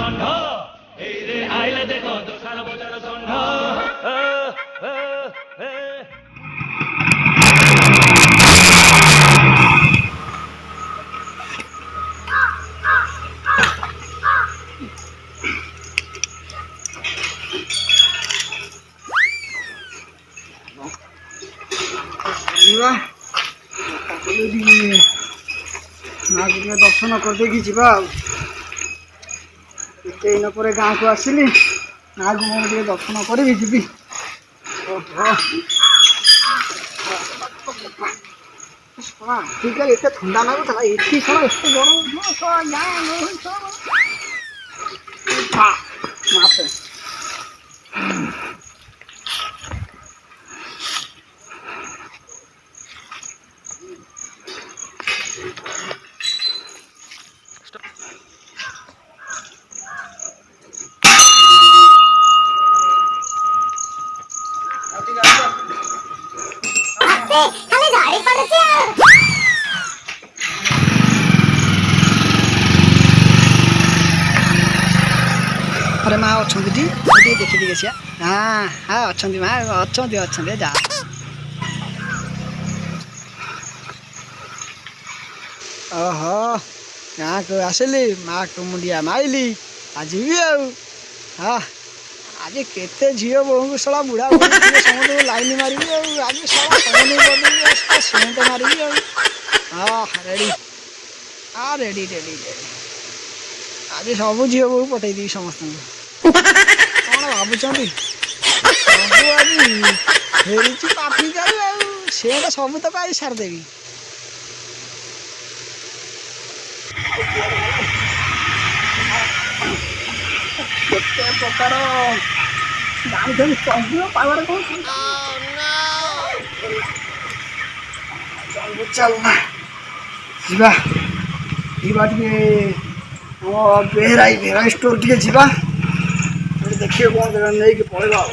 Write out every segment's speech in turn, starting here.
ষণ্ঢ এই রে আইলে দেখো দোষার বোঝার ষণ্ঢ ଦର୍ଶନ କରିଦେଇକି ଯିବା ଆଉ ଏତେ ଦିନ ପରେ ଗାଁକୁ ଆସିଲି ମାଆକୁ ମୁଁ ଟିକେ ଦର୍ଶନ କରିବି ଯିବି। ଠିକ ଏତେ ଥଣ୍ଡା ଲାଗୁଥିଲା ଏଠି ସଳ ଏତେ ମାସେ अरे माँ अच्छा देखी देखी सी हाँ हाँ अच्छा माँ अच्छा अच्छा जा ओहो गाँ को आसली माँ को मुंडिया माइली आज भी हाँ आज केते झील बोहू को सला बुढ़ा समस्त लाइन मारि आज सीमेंट मारि हाँ रेडी हाँ रेडी रेडी रेडी आज सब झील बोहू पठेदी समस्त कौन भावुं सब आज फेरी पाठी कर सब तक आज सारिदेवी केते प्रकार जानी चंद्र पावर कौन चल जीवा जीवा टे बेहराई स्टोर टे जीवा देखिए कौन नहीं कि पड़ेगा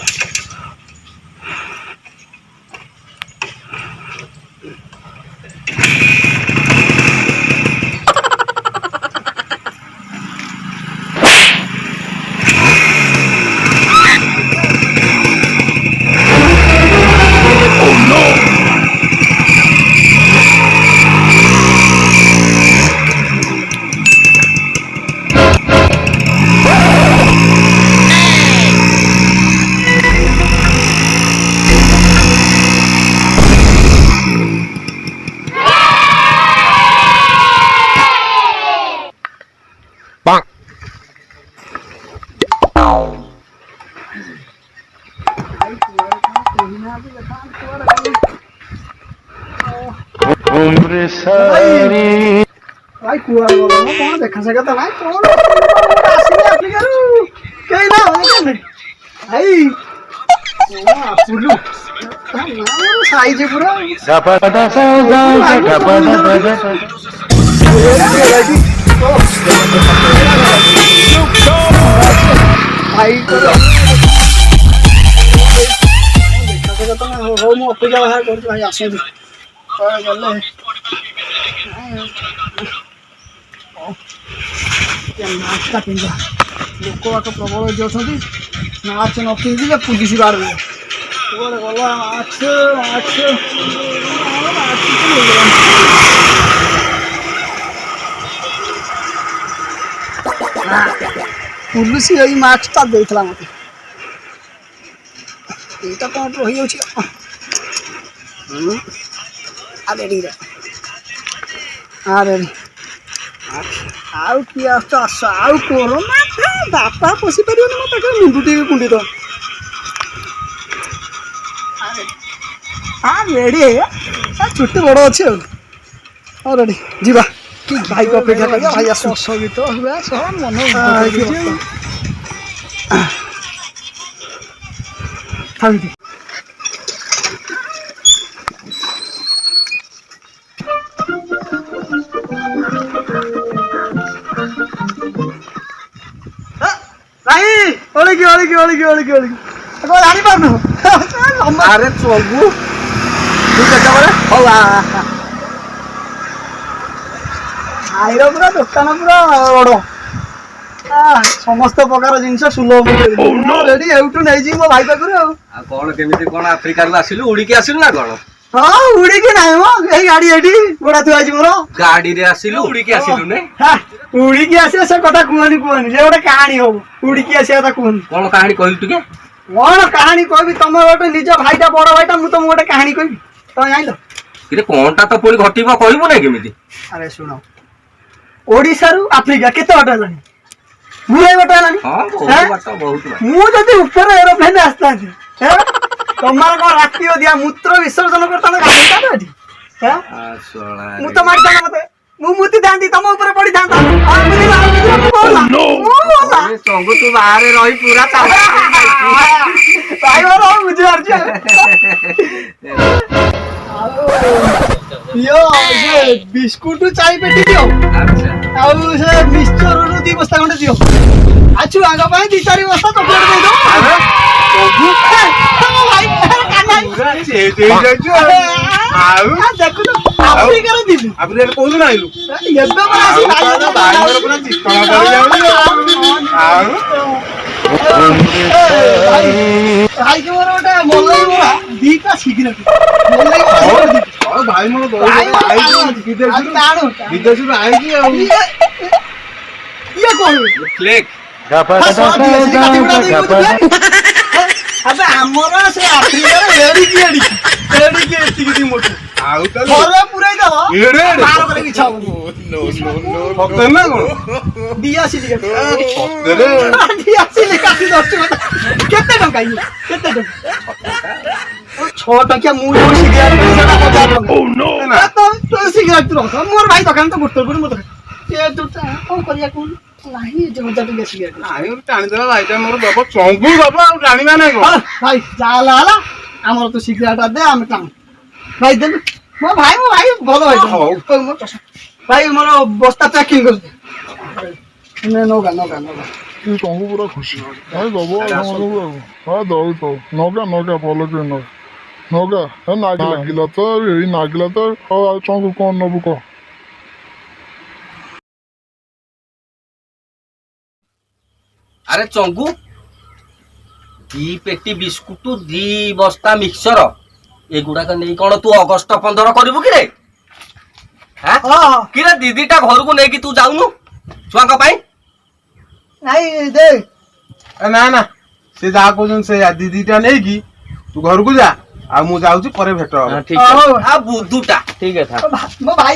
भाई कुआ कौन देखा सका तो भाई कौन आसली कहीं ना भाई पुलू साइज पूरा अपेक्षा बाहर कर भाई आस मास्कटा पिंधा लोक बाक प्रबल अच्छा मास्क न पिंधे पुलिस बाहर गला मास्क मास्क पुलिस यही मास्कटा देता मत यहाँ कौन रही रेडी हाँ रेडी आउ किए आस आउ कोरोना बापा पशि पार मो पाखे मुंडू टे कुंडी तो हाँ रेडी छुट्टी बड़ अच्छे हाँ रेडी जीवा कि भाई को अपेक्षा कर भाई असगित हुआ सब मन खाई जानी पार्नु अरे चलू भाईर पूरा दुकान पूरा बड़ ସମସ୍ତ ପ୍ରକାର ଜିନିଷ ସୁଲଭ ରେଡି ଏଇଠୁ ନେଇଯିବି ମୋ ଭାଇ ପାଖରୁ ଆଉ କଣ କେମିତି କଣ ଆଫ୍ରିକାରୁ ଆସିଲୁ ଉଡିକି ଆସିଲୁ ନା କଣ? ହଁ ଉଡିକି ନାହିଁ ମ ଏଇ ଗାଡି ଏଠି ଗୋଡା ଥୁଆ ହେଇଛି ମୋର ଗାଡିରେ ଆସିଲୁ ଉଡିକି ଆସିଲୁ ନେ ଉଡିକି ଆସିବା ସେ କଥା କୁହନି ସେ ଗୋଟେ କାହାଣୀ ହବ ଉଡିକି ଆସିବା କଥା କୁହନି କଣ କାହାଣୀ କହିଲୁ ଟିକେ କଣ କାହାଣୀ କହିବି ତମର ଗୋଟେ ନିଜ ଭାଇଟା ବଡ ଭାଇଟା ମୁଁ ତମକୁ ଗୋଟେ କାହାଣୀ କହିବି ତମେ ଜାଣିଲ କଣଟା ତ ପୁଣି ଘଟିବ କହିବୁ ନା କେମିତି? ଆରେ ଶୁଣ ଓଡିଶାରୁ ଆଫ୍ରିକା କେତେ ବାଟ ହେଲାଣି ବୁଢାଇ ବାଟ ହେଲାଣି ମୁଁ ଯଦି ଉପରେ ଏରୋପ୍ଲେନ ଆସିଥାନ୍ତି ତମର କଣ ରାତି ଅଧିଆ ମୂତ୍ର ବିସର୍ଜନ କରିଥାନ୍ତ ଗାଧେଇଥାନ୍ତ ଏଠି ମୁଁ ତ ମାରିଥାନ୍ତ ମତେ ମୁଁ ମୁତି ଥାନ୍ତି ତମ ଉପରେ ପଡିଥାନ୍ତା ଚଙ୍ଗୁ ତୁ ବାହାରେ ରହି ପୁରା ବୁଝିପାରୁଛ ବିସ୍କୁଟ ଚାଇ ପେଟି ଦିଅ ଆଉ ସେ ମିକ୍ସଚର ଦି ବସ୍ତା ଖଣ୍ଡେ ଦିଅ ଆଉ ଛୁଆଙ୍କ ପାଇଁ 2-4 ବସ୍ତା ଚକୋଲେଟ ଦିଟା ସିଗରେଟ ଭାଇ ମୋର ବିଦେଶରୁ ଆଇଛି ଆଉ ଇଏ କଣ ଆମର ସେ ଆଫ୍ରିକାରେ ଏଡିକି ଏତିକି ମୋଟ ଆଉ ଘରେ ପୁରେଇ ଦବ ବାହାର କରି କିଛି ହବନି ସତରେ ନା କଣ ଦିଆସିଲି ସତରେ ଦିଆସିଲି କାଟି ଦଉଛି କେତେ ଟଙ୍କା ଇଏ କେତେ ଟଙ୍କା 6 ଟଙ୍କିଆ ମୁଁ ଯୋଉ ସିଗାରେଟ ସେଟା 50 ଟଙ୍କା ତ ସିଗାରେଟ ରଖ ମୋର ଭାଇ ଦୋକାନ ତ ବୋତଲ ପୁଣି ମୋ ଦୋକାନ ଏ ଦୁଟା କଣ କରିବା କହୁନ ନାହିଁ ଯେ 1000 ଟଙ୍କିଆ ସିଗାରେଟ ନାଇଁ ଟାଣିଦେବା ଭାଇଟା ମୋର ଦବ ଚଙ୍ଗୁ ଦବ ଆଉ ଟାଣିବା ନାଇଁ କଣ ଭାଇ ଯାହା ହେଲା ଆମର ତ ସିଗାରେଟ ଦେ ଆମେ ଟାଣୁ ଭାଇ ଦେଲୁ ମୋ ଭାଇ ଭଲ ଭାଇ ଭାଇ ମୋର ବସ୍ତା ପ୍ୟାକିଂ କରିଦେ ନଗା ଚଙ୍ଗୁ ପୁରା ଖୁସି ଭାଇ ଦବ ହଁ ଦଉ ନଗା ଭଲ କି ନଗା ନାଗିଲା ତ ଏଇ ନାଗିଲା ତ ଆଉ ଚଙ୍ଗୁ କଣ ନବୁ କହ ଆରେ ଚଙ୍ଗୁ 2 ପେଟି ବିସ୍କୁଟ 2 ବସ୍ତା ମିକ୍ସଚର ଏଗୁଡାକ ନେଇ କଣ ତୁ ଅଗଷ୍ଟ 15 କରିବୁ କିରେ କିରେ ଦିଦିଟା ଘରକୁ ନେଇକି ତୁ ଯାଉନୁ ଛୁଆଙ୍କ ପାଇଁ ନାଇଁ ଦେ ନା ସେ ଯାହା କହୁଛନ୍ତି ସେ ଦିଦିଟା ନେଇକି ତୁ ଘରକୁ ଯା ଆଉ ମୁଁ ଯାଉଛି ପରେ ଭେଟ ହବ ବୁଧୁଟା ଠିକ ଅଛି ମୋ ଭାଇ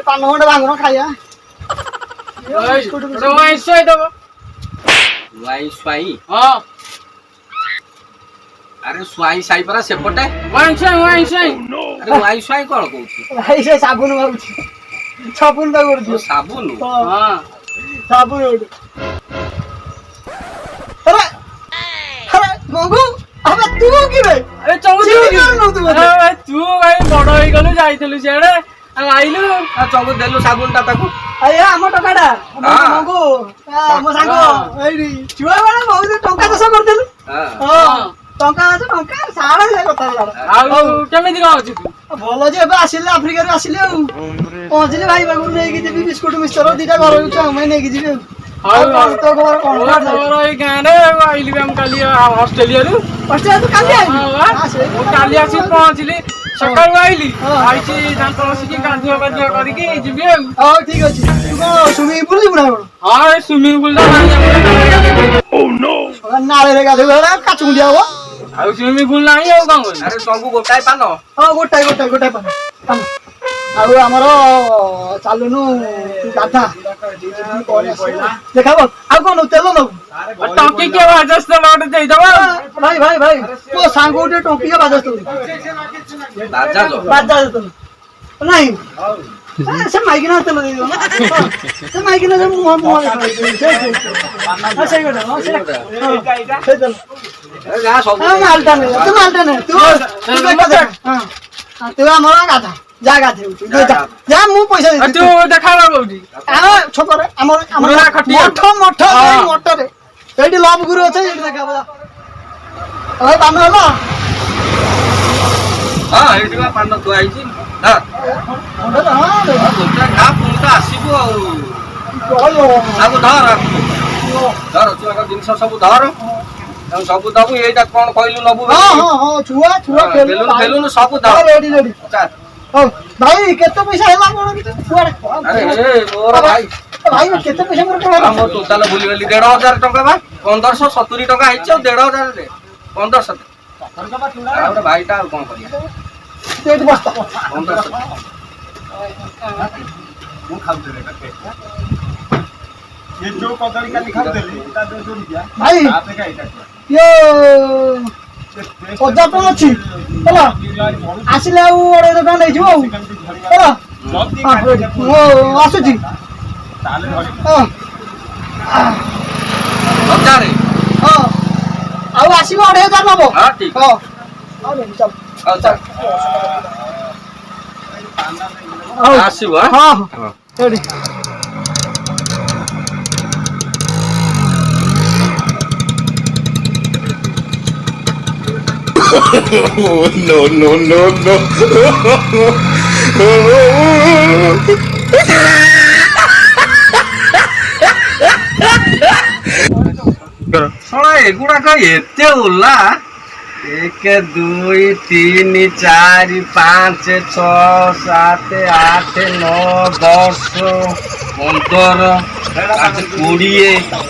ପାନ ଖଣ୍ଡେ ଭାଙ୍ଗୁନ ଖାଇବା ଆରେ ସ୍ୱାଇଁ ସାଇ ପରା ସେପଟେ ୱାଇଁ ସ୍ୱାଇଁ କଣ କହୁଛୁ ଭାଇ ସେ ସାବୁନ ଭାବୁଛି ସାବୁନ ଟା କରୁଛୁ ସାବୁନ ସାବୁନ ମଙ୍ଗୁ ଆବେ ତୁ କିରେ ଆରେ ତୁ ଭାଇ ବଡ ହେଇଗଲୁ ଯାଇଥିଲୁ ସିଆଡେ ଆଉ ଆଇଲୁ ଚଙ୍ଗୁ ଦେଲୁ ସାବୁନ ଟା ତାକୁ ଆମ ଟଙ୍କାଟା ମଙ୍ଗୁ ମୋ ସାଙ୍ଗ ଏଇଠି ଛୁଆ ବେଳେ ବହୁତ ଟଙ୍କା ଚାଷ କରିଦେଲୁ ଟଙ୍କା ସାରା କଥା ଆଉ କେମିତି କଣ ଅଛି ଭଲ ଯେ ଏବେ ଆସିଲେ ଆଫ୍ରିକାରୁ ଆସିଲେ ଆଉ ପହଞ୍ଚିଲେ ଭାଇ ପାଖରୁ ନେଇକି ଯିବି ବିସ୍କୁଟ ମିକ୍ସଚର 2ଟା ଘର ଚାଉମିନ ନେଇକି ଯିବି ଆଉ ତୋ ଖବର କଣ ଏଇ ଗାଁରେ ଆଇଲି ଆମେ କାଲି ଅଷ୍ଟ୍ରେଲିଆରୁ କାଲି ଆସିକି ପହଞ୍ଚିଲି ସକାଳୁ ଆଇଲି ଆଇଛି ଦାନ୍ତ ବସିକି ଗାଧୁଆ ପାଧୁଆ କରିକି ଯିବି ଆଉ ହଉ ଠିକ ଅଛି ତୁ କଣ ସୁଇମିଂ ପୁଲ ଯିବୁ ନା କଣ ହଁ ଏ ସୁଇମିଂ ପୁଲ ନାଳରେ ଗାଧୋଇବା କାଚ ମୁଣ୍ଡିଆ ହବ ଆଉ ସୁଇମିଂ ପୁଲ ନାହିଁ ଆଉ କଣ କରିବି ଆରେ ସବୁ ଗୋଟାଏ ପାନ ହଁ ଗୋଟାଏ ପାନ ଆଉ ଆମର ଚାଲୁନୁ ଗାଧା ଦେଖାବ ଆଉ କଣ ତେଲ ନବୁ ଟଙ୍କିକିଆ ବାଜାଜ ତେଲ ଗୋଟେ ଦେଇଦବ ଭାଇ ମୋ ସାଙ୍ଗ ଗୋଟେ ଟଙ୍କିକିଆ ବାଜାଜ ତେଲ ନାହିଁ ସେ ମାଇକିନା ତେଲ ଦେଇଦିଅ ସେ ମାଇକିନା ମାଲଟା ନେ ତୁ ଆମର ଗାଧା ଯା ଗାଧେଇବୁ ଯା ମୁଁ ପଇସା ଆଉ ତୁ ଦେଇଦେବି ଦେଖାବା କୋଉଠି ଛକରେ ଆମର ପୁରୁଣା ଖଟିଆ। ମଠ ହଁ। ମଠରେ ସେଇଠି ଲଭ ଗୁରୁ ଅଛି ସେଇଠି ଦେଖା ହବ ଭାଇ ପାନ ହେଲା ହଁ ଏଇଠି ବା ପାନ ଥୁଆ ହେଇଛି ହଁ ଗୋଟା ଖା ପୁଣି ତ ଆସିବୁ ଆଉ ତାକୁ ଧର ଛୁଆଙ୍କ ଜିନିଷ ସବୁ ଧର ତାକୁ ସବୁ ଦବୁ ଏଇଟା କଣ କହିଲୁ ନବୁ ଛୁଆ ବେଲୁନ ଫେଲୁନ ସବୁ ଧର ରେଡି ରେଡି ଚାଲ। ହଉ ଭାଇ କେତେ ପଇସା ହେଲା କଣ ଆରେ ଏ ମୋର ଭାଇ ଭାଇ କେତେ ପଇସା ମୋର କଣ ହେଲା? ଆମର ଟୋଟାଲ ଭୁଲିଗଲି 1,500 ଟଙ୍କା ବା 1,570 ଟଙ୍କା ହେଇଛି ଆଉ 1,500 ରେ 1,500 ଆଉ ଗୋଟେ ଭାଇଟା ଆଉ କଣ କରିବା ଏଇଠି ବସ୍ତା 1,500 ମୁଁ ଖାଉଥିଲି ଏ ଯୋଉ କଦଳୀ କାଲି ଖାଉଥିଲି ତା ଯୋଉ ଜୋଡ଼ିଆ ଭାଇ ତାପରେ ଏଇଟା ଇଏ 1000 ଟଙ୍କା ଅଛି ହେଲା ଆସିଲେ ଆଉ 2,500 ଟଙ୍କା ନେଇଯିବ ଆଉ ହେଲା ମୁଁ ଆସୁଛି ହଁ ହଜାରେ ହଁ ଆଉ ଆସିବ 2,500 ନବ ହଁ ଠିକ ହଁ ଆଉ ନେବି ଚାଲ ହଉ ଚାଲ ହଉ ଆସିବ ହଁ ହଁ ready no, no, no, no. ଶଳା ଏଗୁଡାକ ଏତେ ଓଲା 1 2 3 4 5 6 7 8 9 10 15 20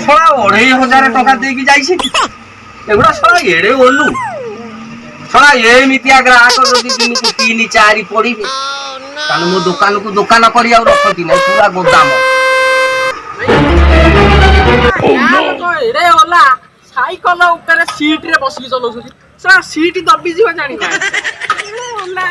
ଶଳା 2,500 ଟଙ୍କା ଦେଇକି ଯାଇଛି ଏଗୁଡା ଶଳା ଏଡେ ଓଲୁ ଶଳା ଏମିତିଆ ଗ୍ରାହକ ଯଦି ଦିନକୁ 3 4 ପଡିବେ ତାହେଲେ ମୋ ଦୋକାନକୁ ଦୋକାନ କରି ଆଉ ରଖନ୍ତି ନାହିଁ ପୁରା ଗୋଦାମ ଏଡେ ଓଲା ସାଇକେଲ ଉପରେ ସିଟ ରେ ବସିକି ଚଲାଉଛନ୍ତି ସିଟ ଦବିଯିବ ଜାଣିନା ଓଲା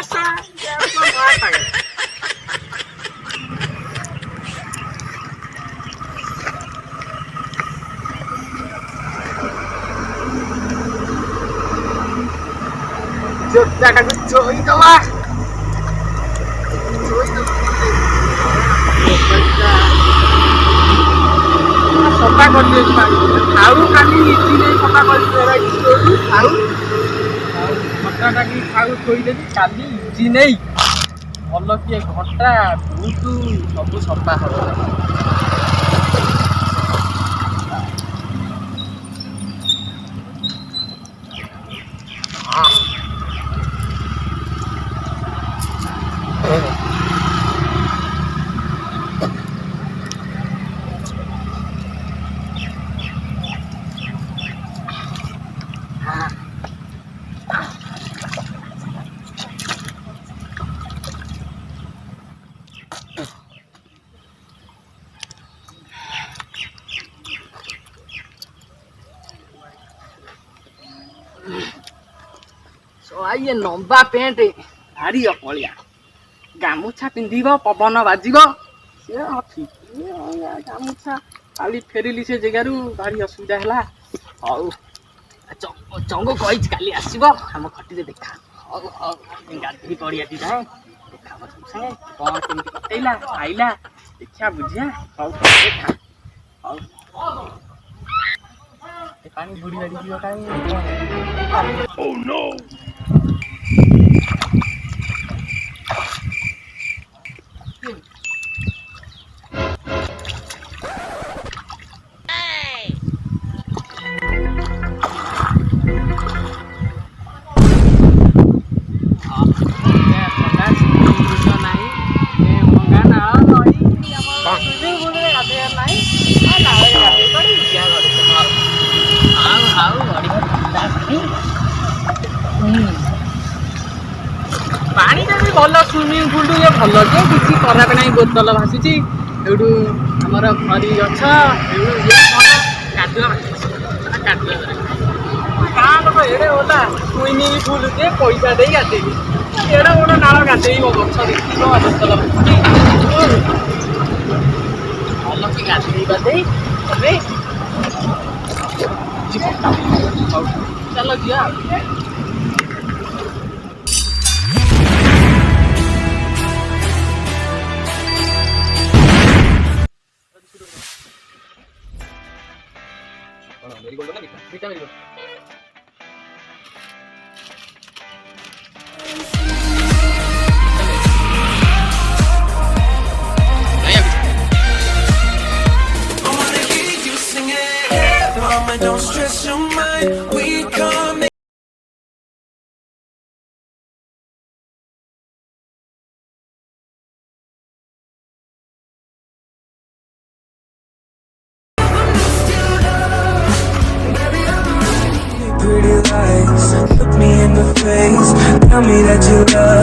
ଜାଗାକୁ ଥୋଇଦବା ସଫା କରିଦେବି ଆଉ କାଲି ଇଜି ନେଇ ସଫା କରିଦେବି ଆଉ ଘଣ୍ଟାଟାକି ଖାଉ ଥୋଇଦେବି କାଲି ଇଜି ନେଇ ଭଲ କିଏ ଘଣ୍ଟା ବହୁତ ସବୁ ସଫା ହବ ଇଏ ଲମ୍ବା ପ୍ୟାଣ୍ଟ ଭାରି ଅକଳିଆ ଗାମୁଛା ପିନ୍ଧିବ ପବନ ବାଜିବ ସିଏ ଅଛି ଗାମୁଛା କାଲି ଫେରିଲି ସେ ଜାଗାରୁ ଭାରି ଅସୁବିଧା ହେଲା ହଉ ଚଙ୍ଗୁ କହିଛି କାଲି ଆସିବ ଆମ ଖଟିରେ ଦେଖା ହଉ ହଉ ଗାଧୋଇ ପଡ଼ିଆଟି ଯାଏ ଦେଖା ହବ ସାଙ୍ଗେ କ'ଣ କେମିତି କଟେଇଲା ଆଇଲା ଦେଖିବା ବୁଝିବା ହଉ ଦେଖା ହଉ ପାଣି ବୁଡ଼ି ବାଡ଼ି ଯିବ କାହିଁ ପାଣିଟା ବି ଭଲ ସୁଇମିଂ ପୁଲ୍ ଇଏ ଭଲ ଯେ କିଛି ଖରାପ ନାହିଁ ବୋତଲ ଭାସୁଛି ଏଇଠୁ ଆମର ଖରି ଗଛ ଏଇଠୁ କାଦୁଆ କାଦୁଆ ଗାଁ ଲୋକ ଏଡ଼େ ଓଲା ସୁଇମିଂ ପୁଲ୍ ଯେ ପଇସା ଦେଇ ଗାଧେଇବି ଏଡ଼େ ବଡ଼ ନାଳ ଗାଧେଇବ ଗଛ ଦେଖିବ ବୋତଲ ଭାସୁଛି ଭଲ କି ଗାଧେଇ ପାଧେଇ ଏବେ ହଉ ଚାଲ ଯିବା মেরিগোল্ড না beta? Beta marigold. Mama, don't stress your mind. We come. Pretty lies, look me in the face, tell me that you love